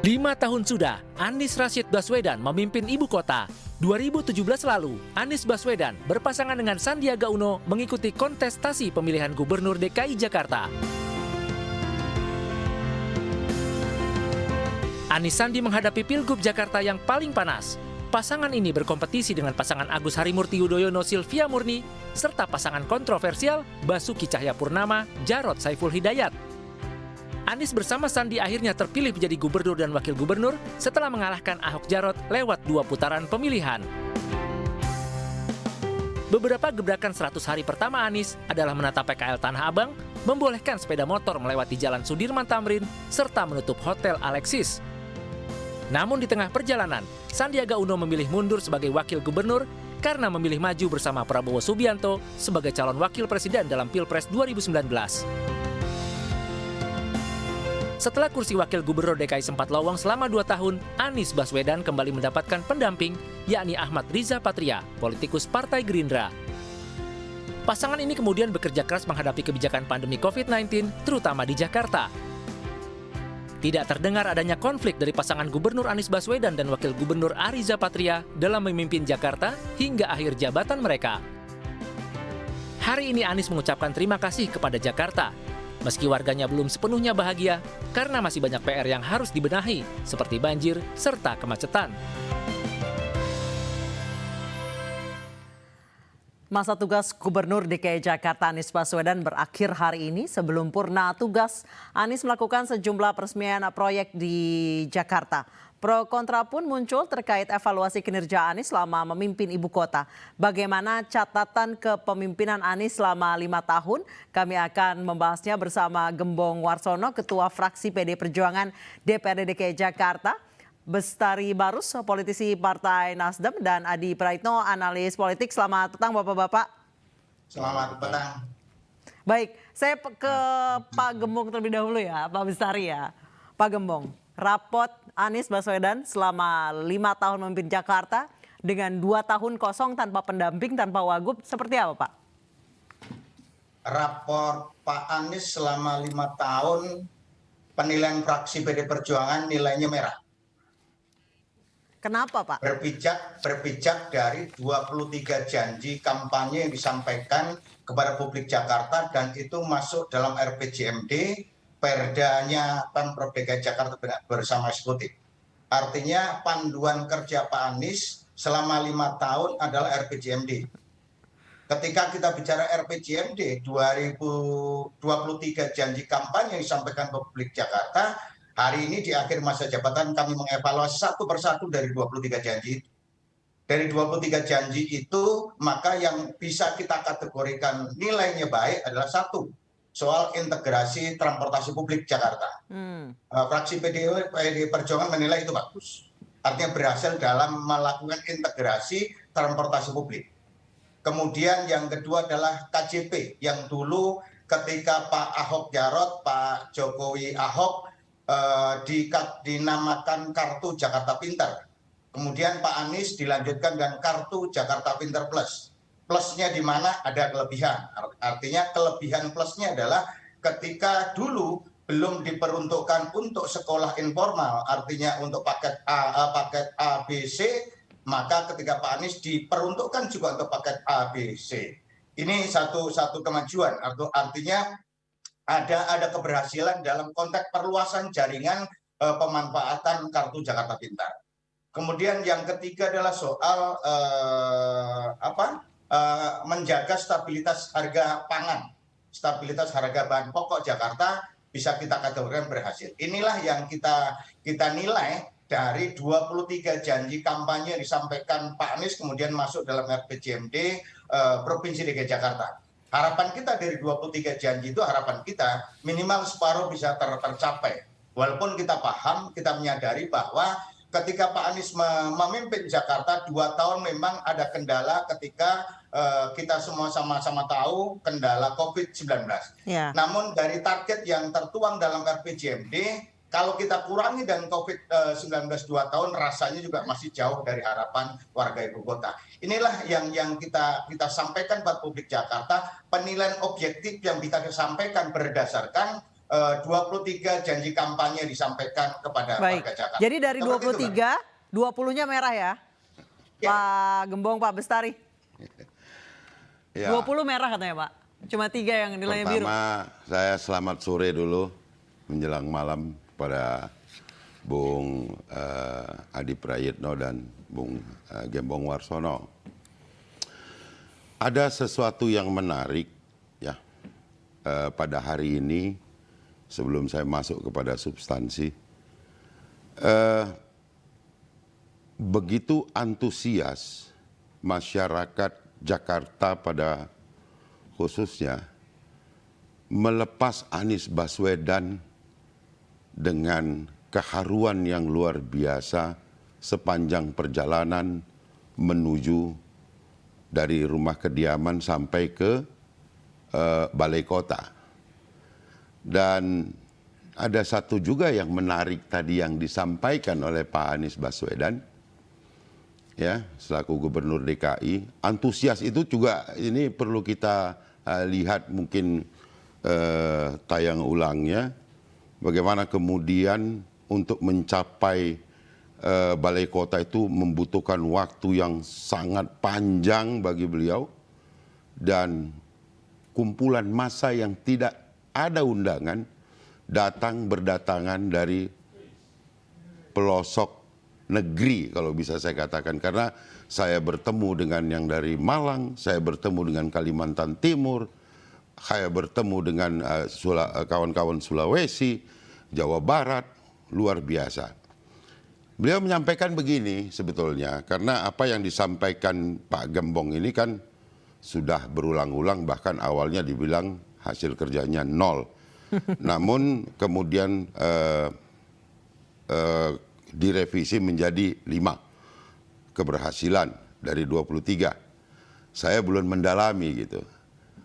5 tahun sudah Anies Rashid Baswedan memimpin ibu kota. 2017 lalu, Anies Baswedan berpasangan dengan Sandiaga Uno mengikuti kontestasi pemilihan Gubernur DKI Jakarta. Anies Sandi menghadapi Pilgub Jakarta yang paling panas. Pasangan ini berkompetisi dengan pasangan Agus Harimurti Yudhoyono Silvia Murni, serta pasangan kontroversial Basuki Cahayapurnama Jarod Saiful Hidayat. Anies bersama Sandi akhirnya terpilih menjadi gubernur dan wakil gubernur setelah mengalahkan Ahok Jarot lewat 2 putaran pemilihan. Beberapa gebrakan 100 hari pertama Anies adalah menata PKL Tanah Abang, membolehkan sepeda motor melewati Jalan Sudirman Tamrin, serta menutup Hotel Alexis. Namun di tengah perjalanan, Sandiaga Uno memilih mundur sebagai wakil gubernur karena memilih maju bersama Prabowo Subianto sebagai calon wakil presiden dalam Pilpres 2019. Setelah kursi wakil gubernur DKI sempat lowong selama 2 tahun, Anies Baswedan kembali mendapatkan pendamping, yakni Ahmad Riza Patria, politikus Partai Gerindra. Pasangan ini kemudian bekerja keras menghadapi kebijakan pandemi COVID-19, terutama di Jakarta. Tidak terdengar adanya konflik dari pasangan Gubernur Anies Baswedan dan Wakil Gubernur Ariza Patria dalam memimpin Jakarta hingga akhir jabatan mereka. Hari ini Anies mengucapkan terima kasih kepada Jakarta, meski warganya belum sepenuhnya bahagia karena masih banyak PR yang harus dibenahi, seperti banjir serta kemacetan. Masa tugas Gubernur DKI Jakarta Anies Baswedan berakhir hari ini. Sebelum purna tugas, Anies melakukan sejumlah peresmian proyek di Jakarta. Pro kontra pun muncul terkait evaluasi kinerja Anies selama memimpin ibu kota. Bagaimana catatan kepemimpinan Anies selama 5 tahun? Kami akan membahasnya bersama Gembong Warsono, Ketua Fraksi PD Perjuangan DPRD DKI Jakarta, Bestari Barus, politisi Partai Nasdem, dan Adi Praitno, analis politik. Selamat petang Bapak-Bapak. Selamat petang. Baik, saya ke Pak Gembong terlebih dahulu ya, Pak Bestari ya. Pak Gembong, rapot Anies Baswedan selama 5 tahun memimpin Jakarta dengan 2 tahun kosong tanpa pendamping, tanpa wagub, seperti apa Pak? Rapor Pak Anies selama 5 tahun, penilaian fraksi PD Perjuangan nilainya merah. Kenapa Pak? Berpijak dari 23 janji kampanye yang disampaikan kepada publik Jakarta dan itu masuk dalam RPJMD, Perdanya Pemprov DKI Jakarta bersama eksekutif. Artinya panduan kerja Pak Anies selama 5 tahun adalah RPJMD. Ketika kita bicara RPJMD 2023 janji kampanye yang disampaikan ke publik Jakarta, hari ini di akhir masa jabatan kami mengevaluasi satu persatu dari 23 janji itu. Dari 23 janji itu, maka yang bisa kita kategorikan nilainya baik adalah 1, soal integrasi transportasi publik Jakarta. Fraksi PD Perjuangan menilai itu bagus. Artinya berhasil dalam melakukan integrasi transportasi publik. Kemudian yang kedua adalah KJP, yang dulu ketika Pak Ahok Jarot, Pak Jokowi Ahok, dinamakan Kartu Jakarta Pintar. Kemudian Pak Anies dilanjutkan dengan Kartu Jakarta Pintar Plus. Plusnya di mana? Ada kelebihan. Artinya kelebihan plusnya adalah ketika dulu belum diperuntukkan untuk sekolah informal, artinya untuk paket A, B, C, maka ketika Pak Anies diperuntukkan juga untuk paket A, B, C. Ini satu kemajuan. Artinya ada keberhasilan dalam konteks perluasan jaringan pemanfaatan Kartu Jakarta Pintar. Kemudian yang ketiga adalah soal menjaga stabilitas harga pangan, stabilitas harga bahan pokok Jakarta bisa kita kategorikan berhasil. Inilah yang kita nilai dari 23 janji kampanye yang disampaikan Pak Anies kemudian masuk dalam RPJMD Provinsi DKI Jakarta. Harapan kita dari 23 janji itu, harapan kita minimal separuh bisa tercapai. Walaupun kita paham, kita menyadari bahwa ketika Pak Anies memimpin Jakarta 2 tahun memang ada kendala ketika kita semua sama-sama tahu kendala COVID-19. Yeah. Namun dari target yang tertuang dalam RPJMD, kalau kita kurangi dan COVID-19 2 tahun rasanya juga masih jauh dari harapan warga ibu kota. Inilah yang kita sampaikan buat publik Jakarta, penilaian objektif yang bisa disampaikan berdasarkan 23 janji kampanye disampaikan kepada Baik. warga Jakarta. Jadi dari Seperti itu, Mbak. 23, 20-nya merah ya? Ya. Pak Gembong, Pak Bestari. Ya, 20 merah katanya Pak. Cuma 3 yang nilainya biru. pertama saya selamat sore dulu menjelang malam pada Bung Adi Prayitno dan Bung Gembong Warsono. Ada sesuatu yang menarik ya pada hari ini sebelum saya masuk kepada substansi. Begitu antusias masyarakat Jakarta pada khususnya melepas Anies Baswedan dengan keharuan yang luar biasa sepanjang perjalanan menuju dari rumah kediaman sampai ke balai kota. Dan ada satu juga yang menarik tadi yang disampaikan oleh Pak Anies Baswedan, ya, selaku Gubernur DKI. Antusias itu juga ini perlu kita lihat mungkin tayang ulangnya, bagaimana kemudian untuk mencapai balai kota itu membutuhkan waktu yang sangat panjang bagi beliau, dan kumpulan massa yang tidak ada undangan berdatangan dari pelosok negeri kalau bisa saya katakan, karena saya bertemu dengan yang dari Malang, saya bertemu dengan Kalimantan Timur, saya bertemu dengan kawan-kawan Sulawesi, Jawa Barat, luar biasa. Beliau menyampaikan begini sebetulnya, karena apa yang disampaikan Pak Gembong ini kan sudah berulang-ulang, bahkan awalnya dibilang hasil kerjanya 0. Namun kemudian direvisi menjadi 5 keberhasilan dari 23. Saya belum mendalami gitu.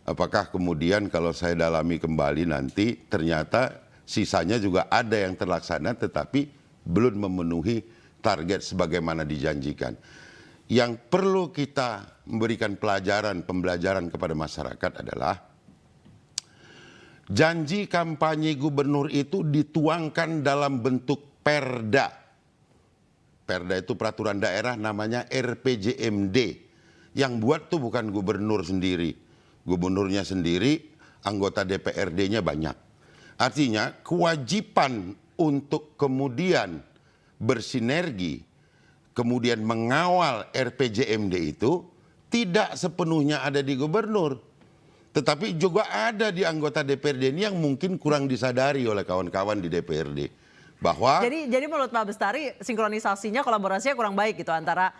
Apakah kemudian kalau saya dalami kembali nanti ternyata sisanya juga ada yang terlaksana tetapi belum memenuhi target sebagaimana dijanjikan. Yang perlu kita memberikan pembelajaran kepada masyarakat adalah janji kampanye gubernur itu dituangkan dalam bentuk perda. Perda itu peraturan daerah, namanya RPJMD. Yang buat tuh bukan gubernur sendiri. Gubernurnya sendiri, anggota DPRD-nya banyak. Artinya kewajiban untuk kemudian bersinergi, kemudian mengawal RPJMD itu tidak sepenuhnya ada di gubernur. Tetapi juga ada di anggota DPRD ini yang mungkin kurang disadari oleh kawan-kawan di DPRD. Bahwa Jadi menurut Pak Bestari sinkronisasinya, kolaborasinya kurang baik gitu antara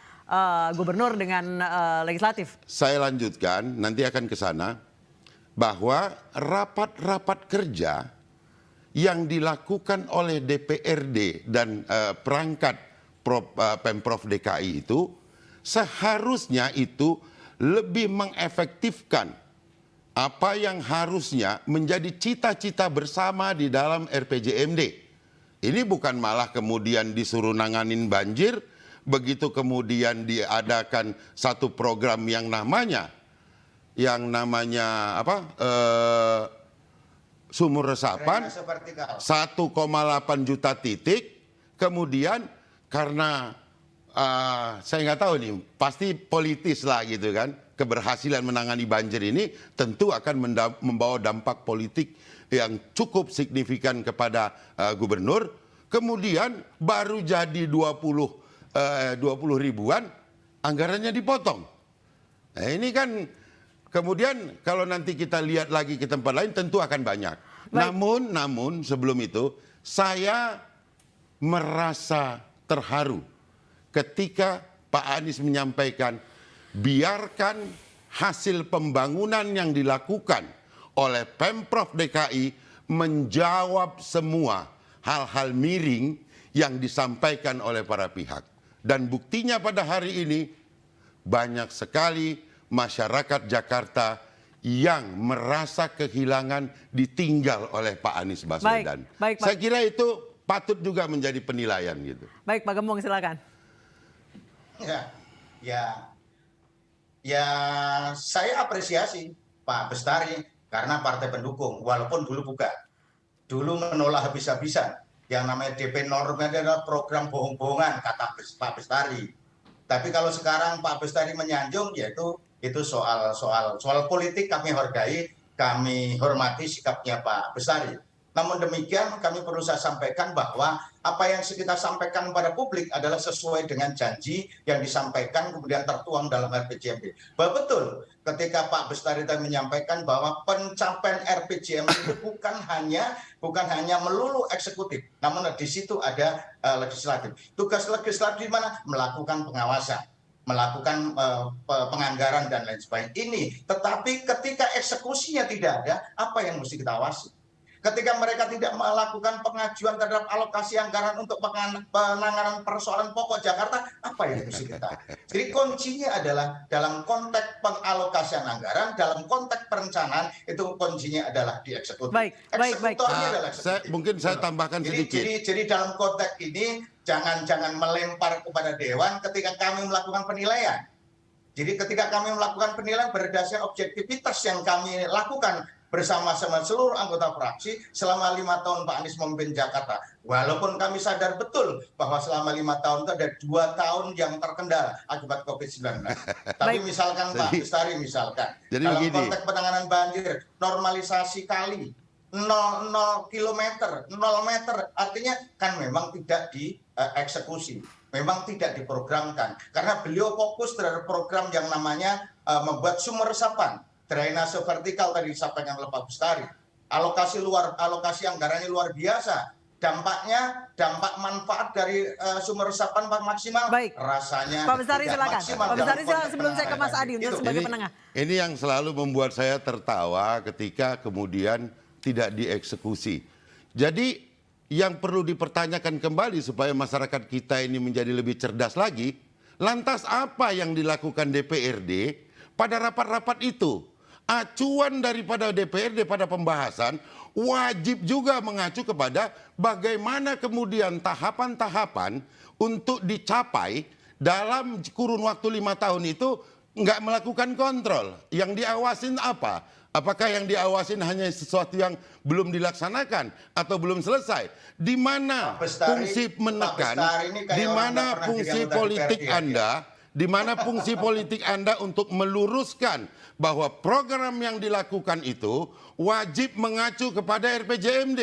gubernur dengan legislatif. saya lanjutkan, nanti akan ke sana, bahwa rapat-rapat kerja yang dilakukan oleh DPRD dan perangkat Pemprov DKI itu seharusnya itu lebih mengefektifkan apa yang harusnya menjadi cita-cita bersama di dalam RPJMD. Ini bukan malah kemudian disuruh nanganin banjir, begitu kemudian diadakan satu program yang namanya sumur resapan 1,8 juta titik, kemudian karena saya nggak tahu nih, pasti politis lah gitu kan, keberhasilan menangani banjir ini tentu akan membawa dampak politik yang cukup signifikan kepada gubernur. Kemudian baru jadi 20 ribuan, anggarannya dipotong. Nah ini kan kemudian kalau nanti kita lihat lagi ke tempat lain tentu akan banyak. Namun sebelum itu saya merasa terharu ketika Pak Anies menyampaikan biarkan hasil pembangunan yang dilakukan oleh Pemprov DKI menjawab semua hal-hal miring yang disampaikan oleh para pihak. Dan buktinya pada hari ini banyak sekali masyarakat Jakarta yang merasa kehilangan ditinggal oleh Pak Anies Baswedan. Baik, saya kira itu patut juga menjadi penilaian gitu. Baik, Pak Gembong silakan. Ya, saya apresiasi Pak Bestari karena partai pendukung, walaupun dulu bukan. dulu menolak habis-habisan. Yang namanya DP Norma adalah program bohong-bohongan, kata Pak Bestari. Tapi kalau sekarang Pak Bestari menyanjung, yaitu itu soal politik, kami hargai, kami hormati sikapnya Pak Bestari. Namun demikian kami perlu saya sampaikan bahwa apa yang kita sampaikan kepada publik adalah sesuai dengan janji yang disampaikan kemudian tertuang dalam RPJMD. Bahwa betul ketika Pak Bestari tadi menyampaikan bahwa pencapaian RPJMD itu bukan hanya melulu eksekutif, namun di situ ada legislatif. Tugas legislatif di mana? Melakukan pengawasan, melakukan penganggaran dan lain sebagainya. Ini, tetapi ketika eksekusinya tidak ada, apa yang mesti kita awasi? Ketika mereka tidak melakukan pengajuan terhadap alokasi anggaran untuk penanganan persoalan pokok Jakarta, apa yang mesti kita? Jadi kuncinya adalah dalam konteks pengalokasian anggaran, dalam konteks perencanaan, itu kuncinya adalah di eksekutif. Baik. Adalah eksekutif. Mungkin saya tambahkan sedikit. Jadi dalam konteks ini jangan melempar kepada Dewan ketika kami melakukan penilaian. Jadi ketika kami melakukan penilaian berdasarkan objektivitas yang kami lakukan bersama-sama seluruh anggota fraksi selama 5 tahun Pak Anies memimpin Jakarta. Walaupun kami sadar betul bahwa selama 5 tahun itu ada 2 tahun yang terkendala akibat COVID-19. Tapi misalkan Pak Bestari misalkan, dalam konteks penanganan banjir, normalisasi kali, 0 kilometer, 0 meter, artinya kan memang tidak dieksekusi. Memang tidak diprogramkan. Karena beliau fokus terhadap program yang namanya membuat sumur resapan. Drainase vertikal tadi disampaikan oleh Pak Bestari. Alokasi anggarannya luar biasa. Dampak manfaat dari sumber resapan maksimal. Baik. Rasanya Pak Bestari silakan. Pak Bestari silakan sebelum saya ke Mas Adi untuk sebagai penengah. Ini yang selalu membuat saya tertawa ketika kemudian tidak dieksekusi. Jadi yang perlu dipertanyakan kembali supaya masyarakat kita ini menjadi lebih cerdas lagi, lantas apa yang dilakukan DPRD pada rapat-rapat itu? Acuan daripada DPRD pada pembahasan wajib juga mengacu kepada bagaimana kemudian tahapan-tahapan untuk dicapai dalam kurun waktu 5 tahun itu nggak melakukan kontrol. Yang diawasin apa? Apakah yang diawasin hanya sesuatu yang belum dilaksanakan atau belum selesai? Di mana fungsi menekan, di mana fungsi politik Anda, di mana fungsi politik Anda untuk meluruskan bahwa program yang dilakukan itu wajib mengacu kepada RPJMD.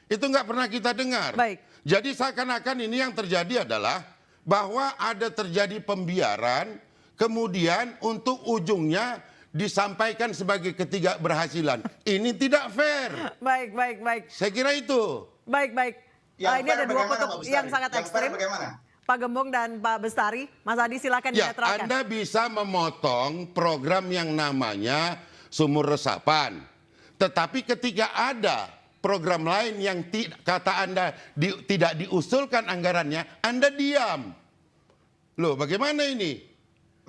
Itu nggak pernah kita dengar. Baik. Jadi seakan-akan ini yang terjadi adalah bahwa ada terjadi pembiaran, kemudian untuk ujungnya disampaikan sebagai ketidakberhasilan. Ini tidak fair. Baik. Saya kira itu. Baik. Ini ada 2 kutub yang sangat ekstrim. Bagaimana? Pak Gembong dan Pak Bestari. Mas Adi silakan dinetralkan. Anda bisa memotong program yang namanya sumur resapan. Tetapi ketika ada program lain yang kata Anda tidak diusulkan anggarannya, Anda diam. Loh, bagaimana ini?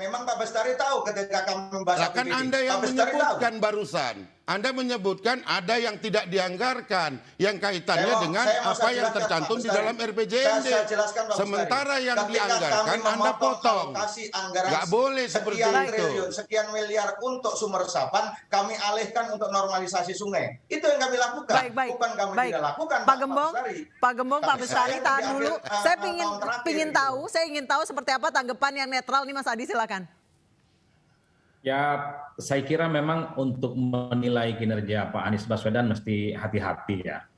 Memang Pak Bestari tahu ketika kami membahas Kan Anda yang menyebutkan barusan. Anda menyebutkan ada yang tidak dianggarkan yang kaitannya dengan apa yang tercantum di dalam RPJMD. Sementara yang dianggarkan Anda potong. Nggak boleh seperti itu. Sekian miliar untuk sumber resapan kami alihkan untuk normalisasi sungai. Itu yang kami lakukan. Bukan kami tidak lakukan. Pak Gembong, Pak Bestari, tahan dulu. Saya ingin tahu seperti apa tanggapan yang netral nih Mas Adi, silakan. Ya, saya kira memang untuk menilai kinerja Pak Anies Baswedan mesti hati-hati ya.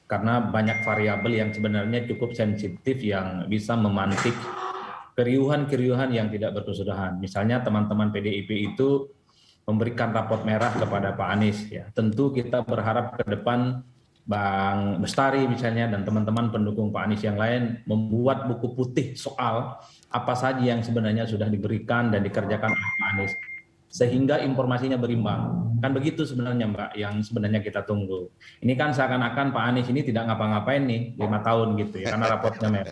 Karena banyak variabel yang sebenarnya cukup sensitif yang bisa memantik keriuhan-keriuhan yang tidak berkesudahan. Misalnya teman-teman PDIP itu memberikan raport merah kepada Pak Anies ya. Tentu kita berharap ke depan Bang Bestari misalnya dan teman-teman pendukung Pak Anies yang lain membuat buku putih soal apa saja yang sebenarnya sudah diberikan dan dikerjakan oleh Pak Anies. Sehingga informasinya berimbang. Kan begitu sebenarnya Mbak, yang sebenarnya kita tunggu. Ini kan seakan-akan Pak Anies ini tidak ngapa-ngapain nih 5 tahun gitu ya, karena raportnya merah.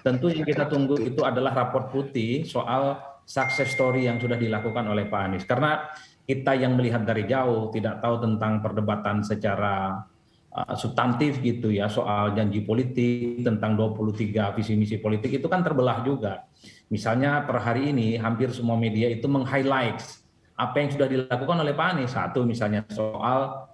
Tentu yang kita tunggu itu adalah raport putih soal success story yang sudah dilakukan oleh Pak Anies. Karena kita yang melihat dari jauh, tidak tahu tentang perdebatan secara substantif gitu ya, soal janji politik, tentang 23 visi misi politik, itu kan terbelah juga. Misalnya per hari ini hampir semua media itu meng-highlight apa yang sudah dilakukan oleh Pak Anies. Satu misalnya soal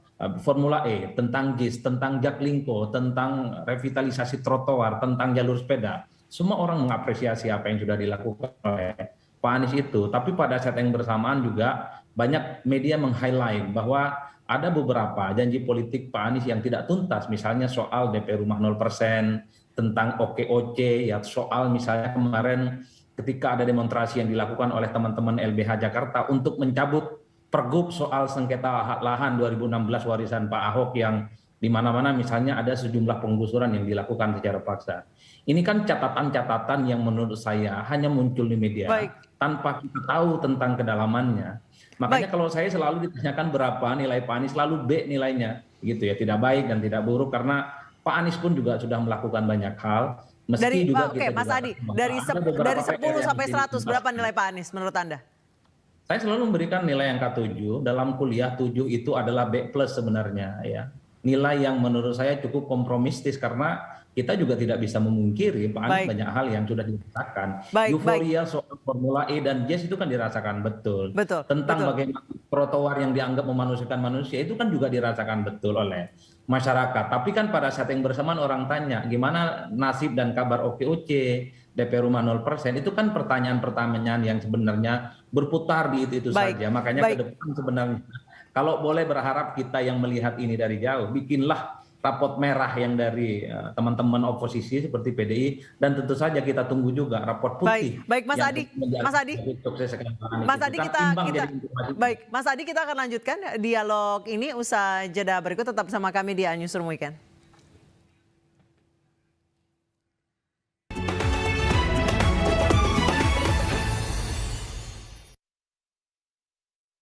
Formula E, tentang JIS, tentang Jaklingko, tentang revitalisasi trotoar, tentang jalur sepeda. Semua orang mengapresiasi apa yang sudah dilakukan oleh Pak Anies itu. Tapi pada saat yang bersamaan juga banyak media meng-highlight bahwa ada beberapa janji politik Pak Anies yang tidak tuntas. Misalnya soal DP rumah 0%, tentang OKOC, ya soal misalnya kemarin ketika ada demonstrasi yang dilakukan oleh teman-teman LBH Jakarta untuk mencabut pergub soal sengketa lahan 2016 warisan Pak Ahok yang di mana-mana misalnya ada sejumlah penggusuran yang dilakukan secara paksa. Ini kan catatan-catatan yang menurut saya hanya muncul di media tanpa kita tahu tentang kedalamannya. Makanya kalau saya selalu ditanyakan berapa nilai Pak Anies, selalu B nilainya, gitu ya, tidak baik dan tidak buruk karena Pak Anies pun juga sudah melakukan banyak hal. Meski juga kita Mas Adi, dari 10 sampai 100 berapa nilai Pak Anies menurut Anda? Saya selalu memberikan nilai angka 7. Dalam kuliah 7 itu adalah B+ sebenarnya ya. Nilai yang menurut saya cukup kompromistis karena kita juga tidak bisa memungkiri Pak Anies banyak hal yang sudah dirasakan. Euforia soal Formula E dan JIS itu kan dirasakan betul. Tentang bagaimana trotoar yang dianggap memanusiakan manusia itu kan juga dirasakan betul oleh masyarakat. Tapi kan pada saat yang bersamaan orang tanya gimana nasib dan kabar OKOC, DP rumah 0%, itu kan pertanyaan-pertanyaan yang sebenarnya berputar di itu saja. Makanya ke depan sebenarnya kalau boleh berharap kita yang melihat ini dari jauh, bikinlah rapot merah yang dari teman-teman oposisi seperti PDI, dan tentu saja kita tunggu juga rapot putih. Baik Mas Adi, Mas Adi kita akan lanjutkan dialog ini usai jeda berikut, tetap bersama kami di Newsroom Weekend.